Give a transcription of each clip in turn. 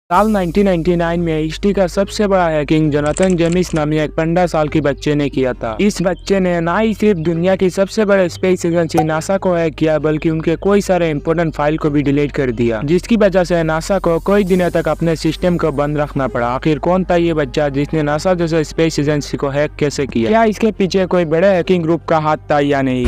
साल 1999 में हिस्ट्री का सबसे बड़ा हैकिंग जोनाथन जेमिस नामी एक 15 साल के बच्चे ने किया था। इस बच्चे ने ना ही सिर्फ दुनिया की सबसे बड़े स्पेस एजेंसी नासा को हैक किया, बल्कि उनके कोई सारे इंपोर्टेंट फाइल को भी डिलीट कर दिया, जिसकी वजह से नासा को कई दिनों तक अपने सिस्टम को बंद रखना पड़ा। आखिर कौन था ये बच्चा जिसने नासा जैसे स्पेस एजेंसी को हैक कैसे किया? क्या इसके पीछे कोई बड़े हैकिंग ग्रुप का हाथ था या नहीं?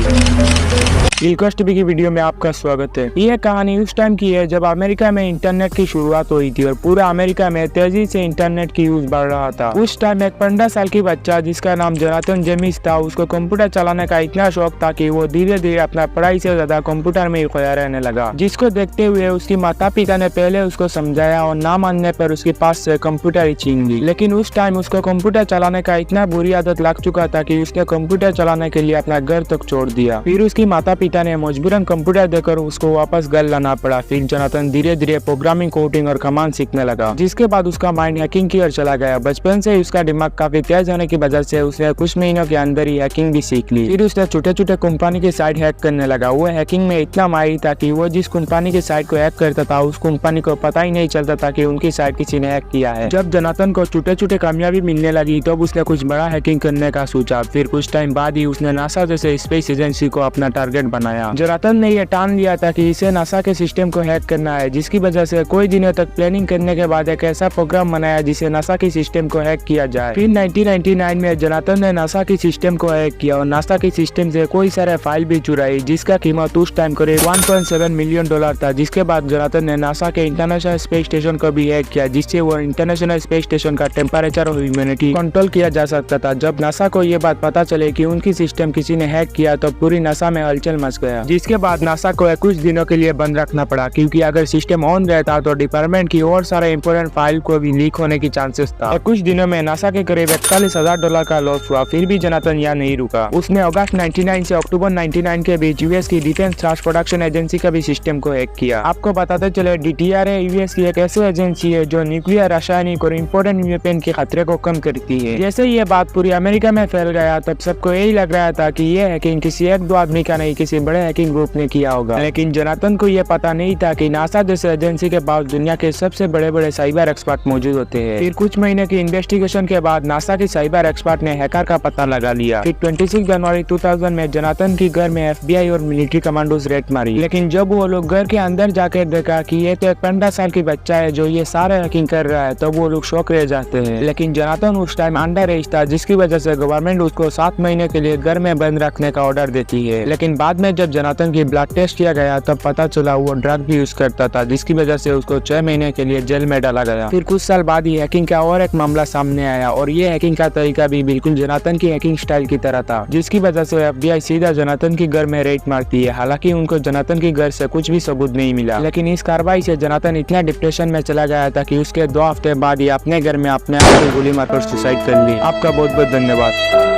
रिक्वेस्ट भी की वीडियो में आपका स्वागत है। यह कहानी उस टाइम की है जब अमेरिका में इंटरनेट की शुरुआत हुई थी और पूरा अमेरिका में तेजी से इंटरनेट की यूज बढ़ रहा था। उस टाइम एक 15 साल की बच्चा जिसका नाम जोनाथन जेमिस था, उसको कंप्यूटर चलाने का इतना शौक था कि वो धीरे धीरे अपना पढ़ाई से ज्यादा कंप्यूटर में ही खोया रहने लगा, जिसको देखते हुए उसके माता पिता ने पहले उसको समझाया और ना मानने पर उसके पास से कंप्यूटर ही छीन ली। लेकिन उस टाइम उसको कंप्यूटर चलाने का इतना बुरी आदत लग चुका था कि उसने कंप्यूटर चलाने के लिए अपना घर तक छोड़ दिया। फिर उसकी माता पिता ने मजबूरन कंप्यूटर देकर उसको वापस घर लाना पड़ा। फिर जोनाथन धीरे धीरे प्रोग्रामिंग, कोडिंग और कमांड सीखने लगा, जिसके बाद उसका माइंड हैकिंग की ओर चला गया। बचपन से ही उसका दिमाग काफी तेज होने की वजह से उसने कुछ महीनों के अंदर ही हैकिंग भी सीख ली। फिर उसने छोटे छोटे कंपनी के साइट हैक करने लगा। वो हैकिंग में इतना माहिर था कि वो जिस कंपनी के साइट को हैक करता था, उस कंपनी को पता ही नहीं चलता था कि उनकी साइट किसी ने हैक किया है। जब जोनाथन को छोटे छोटे कामयाबी मिलने लगी तब उसने कुछ बड़ा हैकिंग करने का सोचा। फिर कुछ टाइम बाद ही उसने नासा जैसे स्पेस एजेंसी को अपना टारगेट बनाया। जोनाथन ने यह ठान लिया था कि इसे नासा के सिस्टम को हैक करना है, जिसकी वजह से कोई दिनों तक प्लानिंग करने के बाद एक ऐसा प्रोग्राम बनाया जिसे नासा की सिस्टम को हैक किया जाए। फिर 1999 में जोनाथन ने नासा की सिस्टम को हैक किया और नासा की सिस्टम से कोई सारे फाइल भी चुराई, जिसका कीमत उस टाइम करीब $1.7 मिलियन था। जिसके बाद जोनाथन ने नासा के इंटरनेशनल स्पेस स्टेशन को भी हैक किया, जिससे वो इंटरनेशनल स्पेस स्टेशन का टेम्परेचर और ह्यूमिडिटी कंट्रोल किया जा सकता था। जब नासा को ये बात पता चले कि उनकी सिस्टम किसी ने हैक किया तो पूरी नासा में हलचल मच गया, जिसके बाद नासा को कुछ दिनों के लिए बंद रखना पड़ा, क्योंकि अगर सिस्टम ऑन रहता तो डिपार्टमेंट की और सारे इंपोर्टेंट फाइल को भी लीक होने की चांसेस था। और कुछ दिनों में नासा के करीब $41,000 का लॉस हुआ। फिर भी जोनाथन यहाँ नहीं रुका। उसने अगस्त 99 से अक्टूबर 99 के बीच यूएस की डिफेंस ट्रांसप्रोडक्शन एजेंसी का भी सिस्टम को हैक किया। आपको बताते चले, DTRA यूएस की एक ऐसी एजेंसी है जो न्यूक्लियर, रासायनिक और इम्पोर्टेंट वेपन के खतरे को कम करती है। जैसे ये बात पूरी अमेरिका में फैल गया तब सबको यही लग रहा था कि ये हैकिंग किसी एक दो आदमी का नहीं, किसी बड़े हैकिंग ग्रुप ने किया होगा। लेकिन जोनाथन को यह पता नहीं था कि नासा जैसे एजेंसी के पास दुनिया के सबसे बड़े बड़े साइबर एक्सपर्ट मौजूद होते हैं। फिर कुछ महीने की इन्वेस्टिगेशन के बाद नासा के साइबर एक्सपर्ट ने हैकर का पता लगा लिया। फिर 26 जनवरी 2000 में जोनाथन के घर में FBI और मिलिट्री कमांडोज रेड मारी। लेकिन जब वो लोग घर के अंदर जाकर देखा कि ये तो एक 15 साल की बच्चा है जो ये सारे हैकिंग कर रहा है, तब वो लोग शॉक रह जाते हैं। लेकिन जोनाथन उस टाइम अंडर एज था, जिसकी वजह से गवर्नमेंट उसको 7 महीने के लिए घर में बंद रखने का ऑर्डर देती है। लेकिन बाद में जब जोनाथन की ब्लड टेस्ट किया गया तब पता चला वो ड्रग भी यूज करता था, जिसकी वजह से उसको 6 महीने के लिए जेल में डाला गया। फिर कुछ साल बाद ही हैकिंग का और एक मामला सामने आया और ये हैकिंग का तरीका भी बिल्कुल जोनाथन की हैकिंग स्टाइल की तरह था, जिसकी वजह से FBI सीधा जोनाथन के घर में रेड मारती है। हालांकि उनको जोनाथन के घर से कुछ भी सबूत नहीं मिला, लेकिन इस कार्रवाई से जोनाथन इतना डिप्रेशन में चला गया था कि उसके 2 हफ्ते बाद ही अपने घर में अपने आप को गोली मारकर सुसाइड कर ली। आपका बहुत बहुत धन्यवाद।